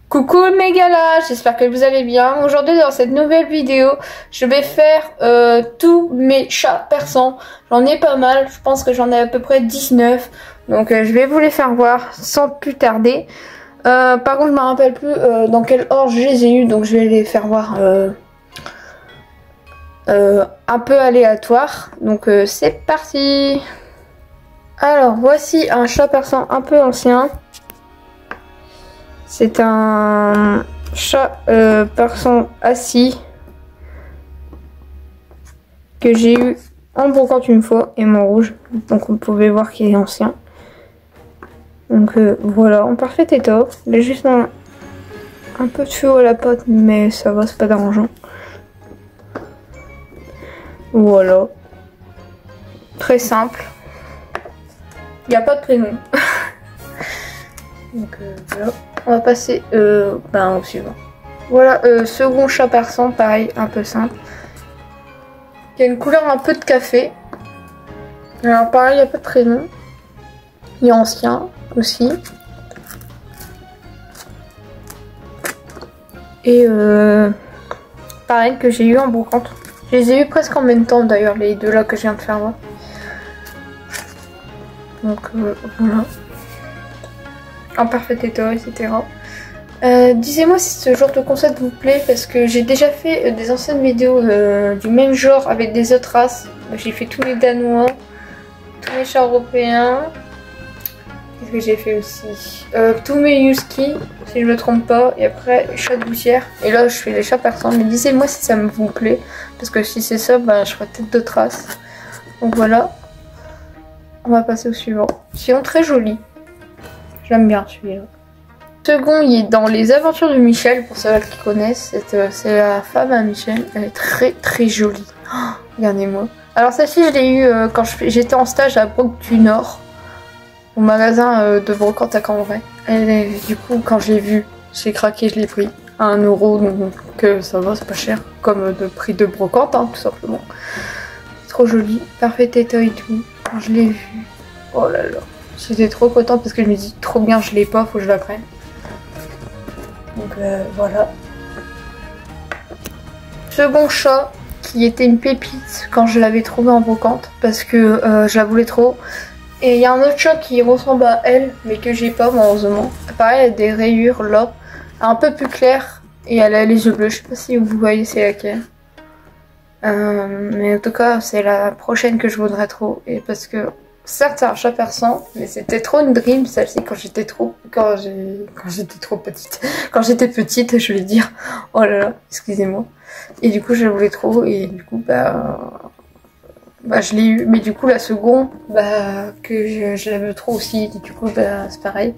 Coucou mes galas, j'espère que vous allez bien. Aujourd'hui dans cette nouvelle vidéo, je vais faire tous mes chats persans. J'en ai pas mal, je pense que j'en ai à peu près 19. Donc je vais vous les faire voir sans plus tarder. Par contre je me rappelle plus dans quel ordre je les ai eu, donc je vais les faire voir un peu aléatoire. Donc c'est parti. Alors voici un chat persan un peu ancien. C'est un chat persan assis que j'ai eu en brocante une fois et mon rouge. Donc vous pouvez voir qu'il est ancien. Donc voilà, en parfait état. Il a juste un peu de feu à la patte, mais ça va, c'est pas dérangeant. Voilà. Très simple. Il n'y a pas de prénom. Donc voilà. On va passer au suivant. Voilà, second chat persan, pareil, un peu simple. Il y a une couleur un peu de café. Alors pareil, il n'y a pas de prénom. Il est ancien aussi. Et pareil que j'ai eu en brocante. Je les ai eu presque en même temps d'ailleurs, les deux là que je viens de faire voir. Donc voilà. En parfait état, etc. Dites-moi si ce genre de concept vous plaît, parce que j'ai déjà fait des anciennes vidéos du même genre avec des autres races. J'ai fait tous les Danois, tous les chats européens. Qu'est-ce que j'ai fait aussi, tous mes Husky, si je me trompe pas, et après chats de gouttière. Et là je fais les chats persans, mais dites-moi si ça vous plaît, parce que si c'est ça, bah, je ferai peut-être d'autres races. Donc voilà. On va passer au suivant. Sinon très joli. J'aime bien celui-là. Second, il est dans les aventures de Michel, pour ceux qui connaissent. C'est la femme à Michel. Elle est très très jolie. Oh, regardez-moi. Alors celle-ci, je l'ai eue quand j'étais en stage à Broc du Nord, au magasin de brocante à Cambrai. Du coup, quand je l'ai vue, j'ai craqué, je l'ai pris à 1 €, donc ça va, c'est pas cher. Comme de prix de brocante, hein, tout simplement. C'est trop joli, parfait état et tout. Quand je l'ai vue, oh là là. J'étais trop contente parce que je me dis trop bien, je l'ai pas, faut que je la prenne. Donc voilà. Second chat qui était une pépite quand je l'avais trouvé en brocante parce que je la voulais trop. Et il y a un autre chat qui ressemble à elle mais que j'ai pas malheureusement. Pareil, elle a des rayures là, un peu plus claires et elle a les yeux bleus. Je sais pas si vous voyez c'est laquelle. Mais en tout cas c'est la prochaine que je voudrais trop, et parce que certes c'est un chat persan, mais c'était trop une dream celle-ci quand j'étais trop petite. Quand j'étais petite, je vais dire. Oh là là, excusez-moi. Et du coup je la voulais trop, et du coup je l'ai eu. Mais du coup la seconde, que je la veux trop aussi, et du coup c'est pareil.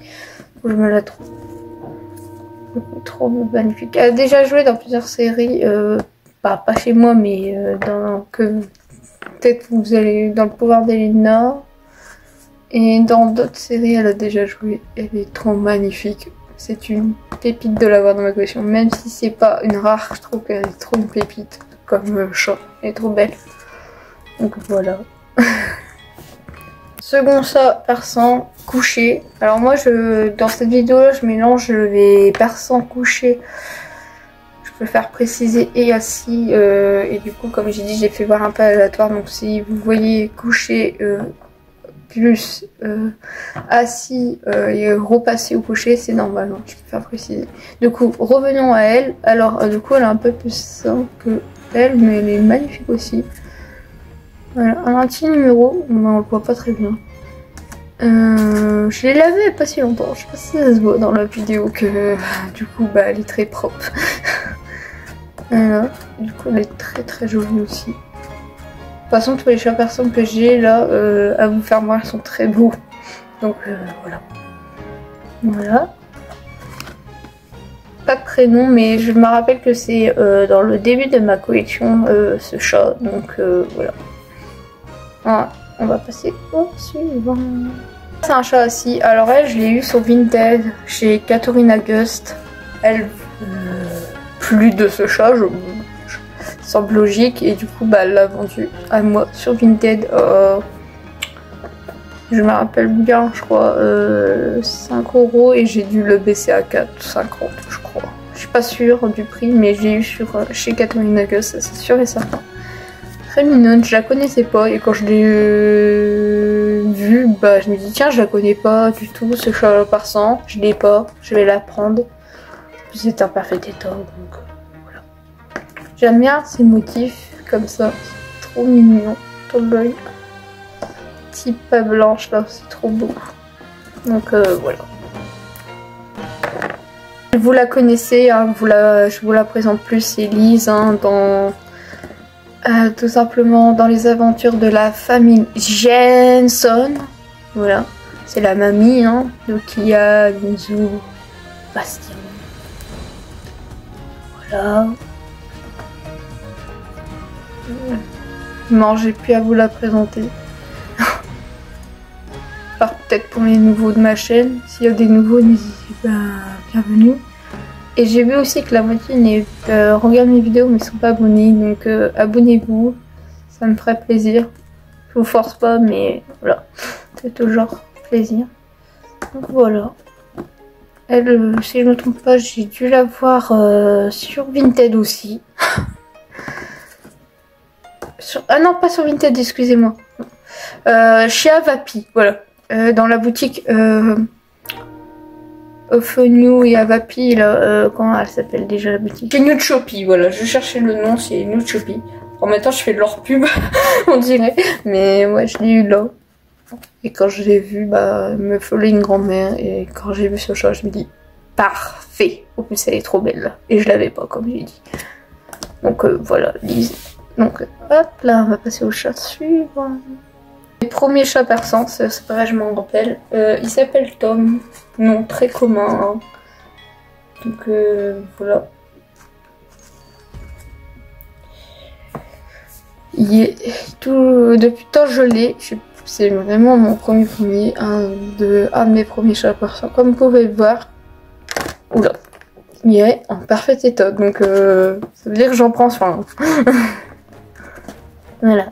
Faut que je me la trouve. Trop magnifique. Elle a déjà joué dans plusieurs séries, pas chez moi, mais peut-être vous allez dans Le Pouvoir d'Elena. Et dans d'autres séries, elle a déjà joué. Elle est trop magnifique. C'est une pépite de l'avoir dans ma collection. Même si c'est pas une rare, je trouve qu'elle est trop une pépite. Comme chat. Elle est trop belle. Donc voilà. Second chat persan couché. Alors moi, dans cette vidéo-là, je mélange les persans couchés. Je peux faire préciser et assis. Et du coup, comme j'ai dit, j'ai fait voir un peu aléatoire. Donc si vous voyez couché... plus assis et repassé au coucher, c'est normal, hein, je peux faire préciser. Du coup, revenons à elle. Alors, du coup, elle est un peu plus simple que elle, mais elle est magnifique aussi. Voilà, un petit numéro, on ne le voit pas très bien. Je l'ai lavé il n'y a pas si longtemps, je sais pas si ça se voit dans la vidéo que du coup, elle est très propre. Voilà, du coup, elle est très très jolie aussi. De toute façon, tous les chats persans que j'ai là à vous faire voir sont très beaux. Donc voilà. Voilà. Pas de prénom, mais je me rappelle que c'est dans le début de ma collection ce chat. Donc voilà. Voilà. On va passer au suivant. C'est un chat assis. Alors elle, je l'ai eu sur Vinted chez Catherine Auguste. Elle... plus de ce chat, ça semble logique, et du coup bah elle l'a vendu à moi sur Vinted. Je me rappelle bien, je crois 5 € et j'ai dû le baisser à 4,50 je crois. Je suis pas sûre du prix, mais j'ai eu sur chez Cat Nuggets, c'est sûr et certain. Très mignonne, je la connaissais pas et quand je l'ai vue, bah je me dis tiens je la connais pas du tout ce chat persan, je l'ai pas, je vais la prendre. C'est un parfait état donc voilà. J'aime bien ces motifs comme ça, c'est trop mignon, ton l'œil. Petite pas blanche là, c'est trop beau. Donc voilà. Vous la connaissez, hein, je vous la présente plus, c'est Lise hein, dans tout simplement dans les aventures de la famille Jensen. Voilà, c'est la mamie hein, de Kia, Yunzu, Bastien. Voilà. Non, j'ai plus à vous la présenter. Alors peut-être pour les nouveaux de ma chaîne, s'il y a des nouveaux, n'hésitez pas, bienvenue. Et j'ai vu aussi que la moitié regarde mes vidéos mais ne sont pas abonnés, donc abonnez-vous, ça me ferait plaisir. Je vous force pas mais voilà, c'est toujours plaisir. Donc voilà. Elle, si je me trompe pas, j'ai dû la voir sur Vinted aussi. Ah non, pas sur Vinted, excusez-moi. Chez Avapi, voilà. Dans la boutique Of New et Avapi, là, comment elle s'appelle déjà la boutique? C'est New Shoppy, voilà, je cherchais le nom, c'est New Shoppy. En même temps, je fais de leur pub, on dirait, mais ouais, je l'ai eu là. Et quand je l'ai vu, bah, il me fallait une grand-mère, et quand j'ai vu ce chat, je me dis, parfait! Au plus, elle est trop belle, et je l'avais pas, comme j'ai dit. Donc voilà, Lise. Donc, hop là, on va passer au chat suivant. Le premier chat persan, c'est vrai, je m'en rappelle. Il s'appelle Tom, nom très commun. Hein. Donc voilà. Il est tout depuis tant je l'ai. C'est vraiment mon premier, un de mes premiers chats persans. Comme vous pouvez le voir, oula, il est en parfait état. Donc ça veut dire que j'en prends soin. Voilà.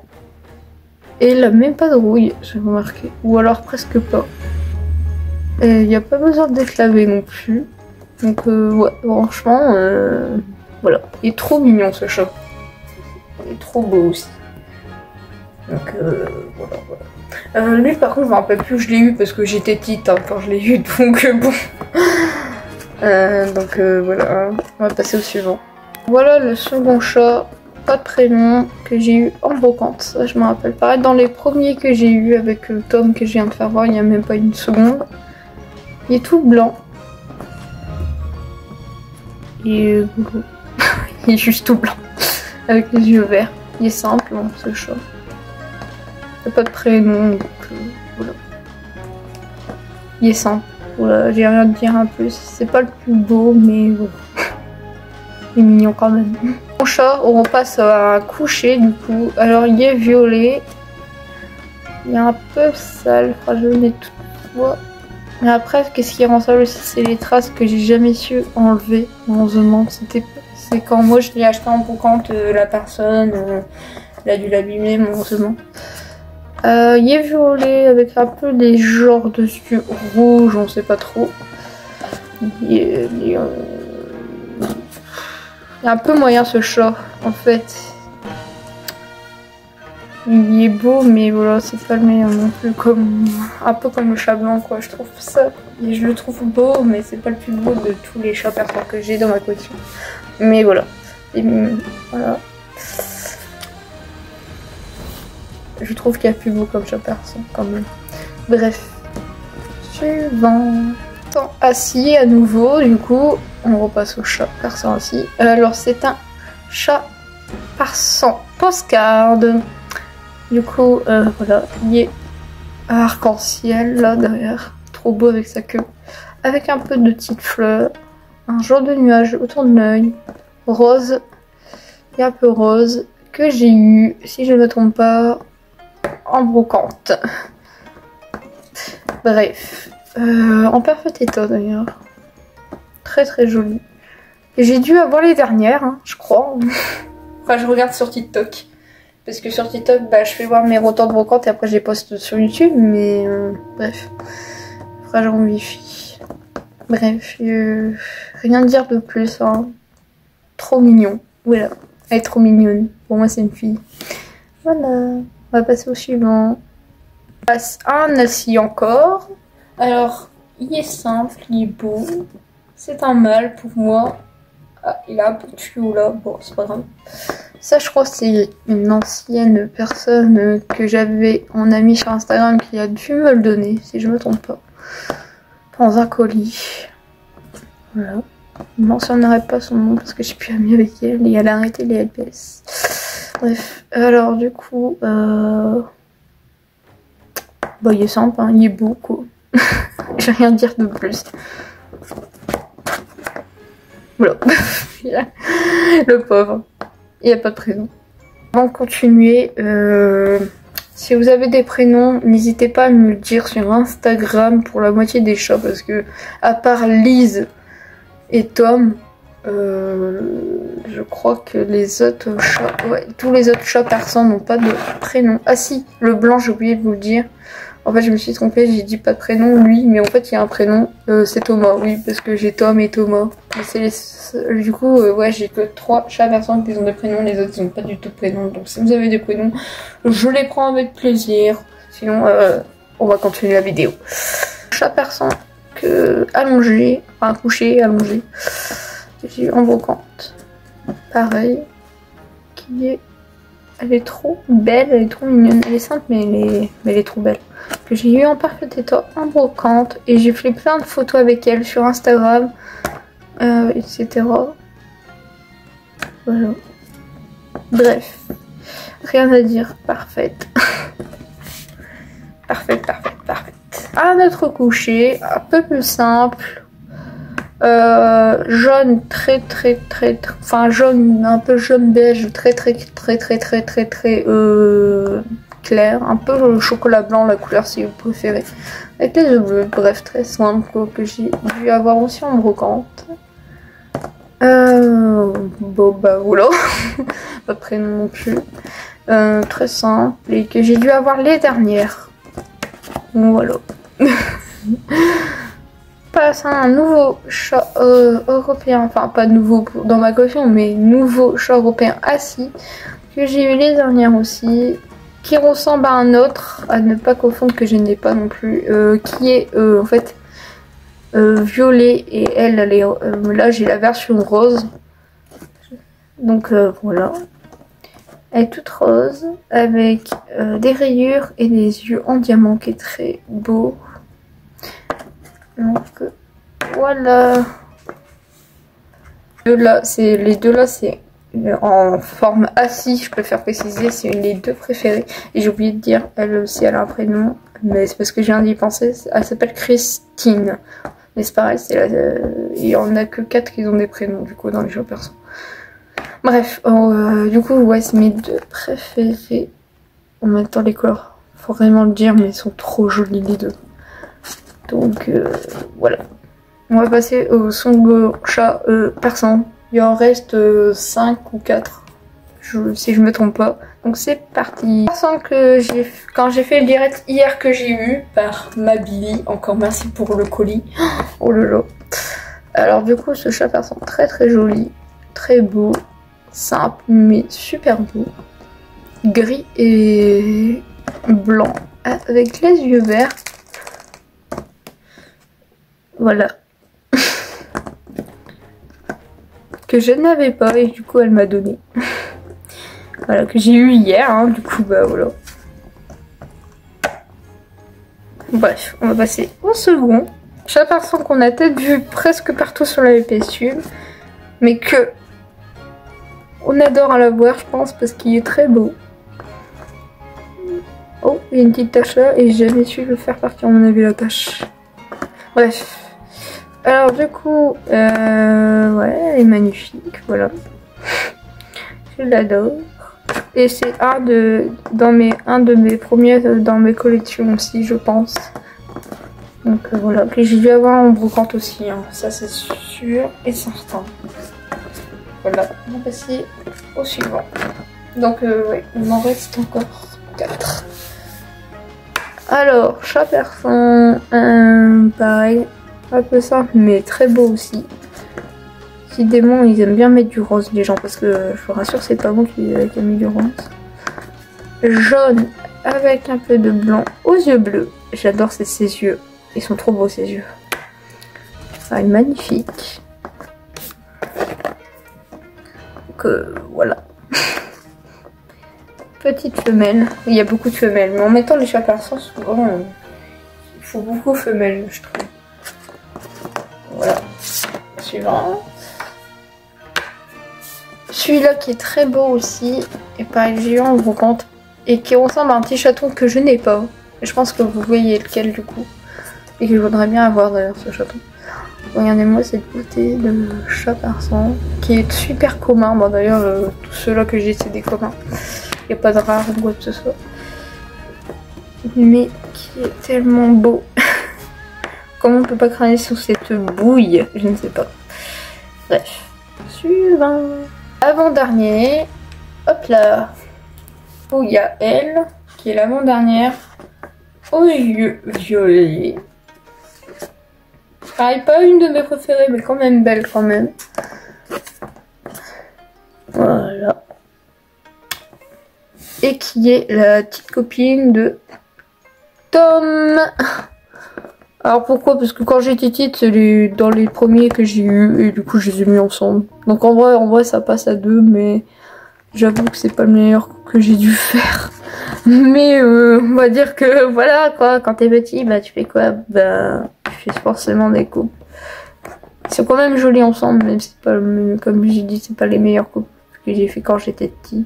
Et il n'a même pas de rouille, j'ai remarqué. Ou alors presque pas. Il n'y a pas besoin d'être lavé non plus. Donc ouais, franchement, voilà. Il est trop mignon ce chat. Il est trop beau aussi. Donc voilà. Lui par contre, je me rappelle plus où je l'ai eu parce que j'étais petite hein, quand je l'ai eu. Donc bon. Donc voilà, on va passer au suivant. Voilà le second chat. Pas de prénom que j'ai eu en brocante, ça je me rappelle pas. Dans les premiers que j'ai eu avec Tom que je viens de faire voir, il n'y a même pas une seconde. Il est tout blanc. Et il est juste tout blanc, avec les yeux verts. Il est simple hein, ce chat. Il n'y a pas de prénom, donc voilà. Il est simple, voilà, j'ai rien à dire un plus. C'est pas le plus beau, mais voilà. Il est mignon quand même. Mon chat, on passe à un coucher du coup. Alors il est violet. Il est un peu sale, enfin je le mets tout fois. Mais après, qu'est-ce qui rend sale aussi, c'est les traces que j'ai jamais su enlever. Heureusement, c'est quand moi je l'ai acheté en brocante, la personne elle a dû l'abîmer, heureusement. Il est violet avec un peu des genres de yeux rouges, on sait pas trop. Il est un peu moyen ce chat en fait. Il est beau mais voilà c'est pas le meilleur non plus, comme un peu comme le chat blanc quoi. Je trouve ça, et je le trouve beau mais c'est pas le plus beau de tous les chats persans que j'ai dans ma collection. Mais voilà. Et, voilà. Je trouve qu'il y a plus beau comme chat persan quand même. Bref. Suivant. Assis à nouveau, du coup on repasse au chat persan aussi. Alors c'est un chat persan postcard. Du coup voilà, il est arc-en-ciel là derrière, trop beau avec sa queue, avec un peu de petites fleurs, un genre de nuage autour de l'œil, rose, et un peu rose, que j'ai eu, si je ne me trompe pas, en brocante. Bref. En parfait état d'ailleurs. Très très joli. J'ai dû avoir les dernières, hein, je crois. Enfin, je regarde sur TikTok. Parce que sur TikTok, bah, je fais voir mes retours de brocante et après je les poste sur YouTube. Mais bref, frère en wifi. Bref, rien à dire de plus. Hein. Trop mignon. Voilà, elle est trop mignonne. Pour moi, c'est une fille. Voilà, on va passer au suivant. On passe un assis encore. Alors, il est simple, il est beau. C'est un mâle pour moi. Ah, il a un peu de tuyau là. Bon, c'est pas grave. Ça, je crois que c'est une ancienne personne que j'avais en ami sur Instagram qui a dû me le donner, si je me trompe pas. Dans un colis. Voilà. Je ne mentionnerai pas son nom parce que je suis plus amie avec elle et elle a arrêté les LPS. Bref. Alors, du coup, bah, il est simple, hein, il est beau, quoi. Je vais rien dire de plus. Voilà. Le pauvre. Il n'y a pas de prénom. Avant de continuer, si vous avez des prénoms, n'hésitez pas à me le dire sur Instagram pour la moitié des chats parce que, à part Lise et Tom, je crois que les autres chats, ouais, tous les autres chats persans n'ont pas de prénom. Ah si, le blanc, j'ai oublié de vous le dire. En fait, je me suis trompée, j'ai dit pas de prénom, lui, mais en fait, il y a un prénom, c'est Thomas, oui, parce que j'ai Tom et Thomas. Du coup, ouais, j'ai que 3 chats persans qui ont des prénoms, les autres, ils n'ont pas du tout de prénom. Donc, si vous avez des prénoms, je les prends avec plaisir. Sinon, on va continuer la vidéo. Chat persan allongé, enfin couché, allongé, que j'ai eu en brocante. Pareil, elle est trop belle, elle est trop mignonne. Elle est simple, mais elle est trop belle. Que j'ai eu en parfait état en brocante. Et j'ai fait plein de photos avec elle sur Instagram, etc. Voilà. Bref, rien à dire. Parfaite. Parfaite. Un autre coucher, un peu plus simple. Jaune enfin jaune, un peu jaune beige, très clair, un peu chocolat blanc la couleur si vous préférez, avec les yeux bleus, bref très simple que j'ai dû avoir aussi en brocante. Bon bah voilà, pas de prénom non plus, très simple et que j'ai dû avoir les dernières. Voilà. Passe un nouveau chat européen, enfin pas nouveau dans ma collection, mais nouveau chat européen assis que j'ai eu les dernières aussi, qui ressemble à un autre, à ne pas confondre que je n'ai pas non plus, qui est en fait violet et elle est là j'ai la version rose, donc voilà, elle est toute rose avec des rayures et des yeux en diamant qui est très beau. Donc voilà. Les deux là c'est en forme assis, je préfère préciser, c'est les deux préférées. Et j'ai oublié de dire, elle aussi elle a un prénom, mais c'est parce que je viens d'y penser, elle s'appelle Christine. Mais c'est pareil, il y en a que 4 qui ont des prénoms du coup dans les jeux perso. Bref, du coup ouais c'est mes deux préférés. En même temps les couleurs, faut vraiment le dire, mais ils sont trop jolis les deux. Donc voilà. On va passer au second chat persan. Il en reste 5 ou 4. Si je me trompe pas. Donc c'est parti. Persan que quand j'ai fait le direct hier que j'ai eu par Mabili. Encore merci pour le colis. Oh là là. Alors du coup ce chat persan très joli. Très beau. Simple mais super beau. Gris et blanc. Avec les yeux verts. Voilà. Que je n'avais pas et du coup elle m'a donné. Voilà, que j'ai eu hier, hein, du coup bah voilà. Bref, on va passer au second. Chat persan qu'on a peut-être vu presque partout sur la LPSU, mais que on adore à la voir je pense parce qu'il est très beau. Oh, il y a une petite tache là et j'ai jamais su le faire partir à mon avis la tache. Bref. Alors du coup, ouais, elle est magnifique, voilà. Je l'adore. Et c'est un de mes premiers dans mes collections aussi, je pense. Donc voilà, puis j'ai dû avoir en brocante aussi, hein. Ça c'est sûr et certain. voilà, on va passer au suivant. Donc ouais, il m'en reste encore 4. Alors, chat persan, pareil, un peu simple mais très beau aussi. Décidément, ils aiment bien mettre du rose les gens parce que je vous rassure, c'est pas moi qui a mis du rose. Jaune avec un peu de blanc aux yeux bleus. J'adore ses yeux, ils sont trop beaux ces yeux. Ah, magnifique. Donc voilà. Petite femelle. Il y a beaucoup de femelles, mais en mettant les chats persans, souvent il faut beaucoup de femelles, je trouve. Voilà. Suivant. Celui-là qui est très beau aussi, et pareil géant vous compte, et qui ressemble à un petit chaton que je n'ai pas. Et je pense que vous voyez lequel du coup, et que je voudrais bien avoir d'ailleurs ce chaton. Regardez-moi cette beauté de chat persan, qui est super commun. Bon d'ailleurs, tous ceux-là que j'ai c'est des communs. Il n'y a pas de rare ou quoi que ce soit. Mais qui est tellement beau. Comment on peut pas cramer sur cette bouille? Je ne sais pas. Bref. Suivant. Avant-dernier. Hop là. Où il y a elle, qui est l'avant-dernière. Aux yeux violets. Pareil, pas une de mes préférées, mais quand même belle quand même. Voilà. Et qui est la petite copine de Tom. Alors pourquoi? Parce que quand j'étais petite, c'est dans les premiers que j'ai eu et du coup je les ai mis ensemble. Donc en vrai ça passe à 2, mais j'avoue que c'est pas le meilleur que j'ai dû faire. Mais on va dire que voilà quoi, quand t'es petit, bah tu fais quoi? Bah tu fais forcément des coupes. C'est quand même joli ensemble, même si c'est pas comme j'ai dit, c'est pas les meilleures coupes que j'ai fait quand j'étais petit.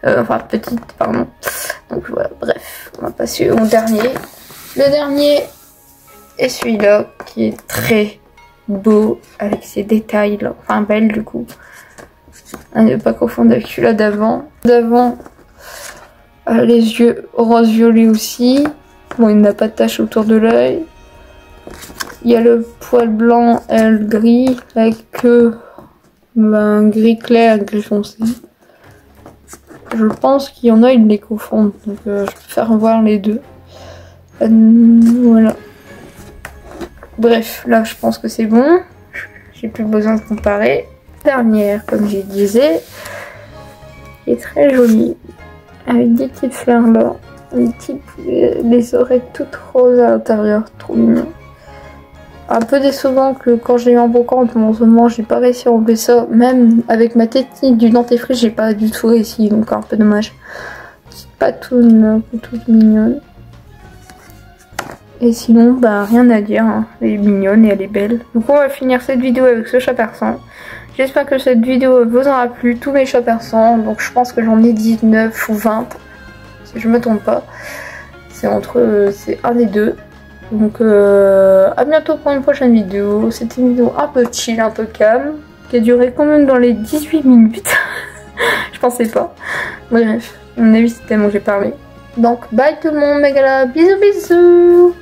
Enfin petite, pardon. Donc voilà, bref, on va passer au dernier. Le dernier est celui-là qui est très beau avec ses détails là, enfin belle du coup. À ne pas confondre avec celui-là d'avant. D'avant, les yeux rose violet aussi. Bon, il n'a pas de tache autour de l'œil. Il y a le poil blanc, elle gris, avec un gris clair, un gris foncé. Je pense qu'il y en a, ils les confondent, donc je préfère voir les deux. Voilà. Bref, là je pense que c'est bon. J'ai plus besoin de comparer. Dernière, comme je disais, qui est très jolie, avec des petites fleurs là, les oreilles toutes roses à l'intérieur, trop mignon. Un peu décevant que quand j'ai eu en brocante, en ce moment j'ai pas réussi à enlever ça, même avec ma technique du dentifrice j'ai pas du tout réussi, donc un peu dommage. Petite patoune toute mignonne. Et sinon bah rien à dire, hein. Elle est mignonne et elle est belle. Donc on va finir cette vidéo avec ce chat persan. J'espère que cette vidéo vous aura plu, tous mes chats persans, donc je pense que j'en ai 19 ou 20, si je me trompe pas. C'est c'est un des deux. Donc à bientôt pour une prochaine vidéo. C'était une vidéo un peu chill, un peu calme, qui a duré quand même dans les 18 minutes. Je pensais pas. Bref, à mon avis c'est tellement que j'ai parlé. Donc bye tout le monde, mes gars, bisous bisous.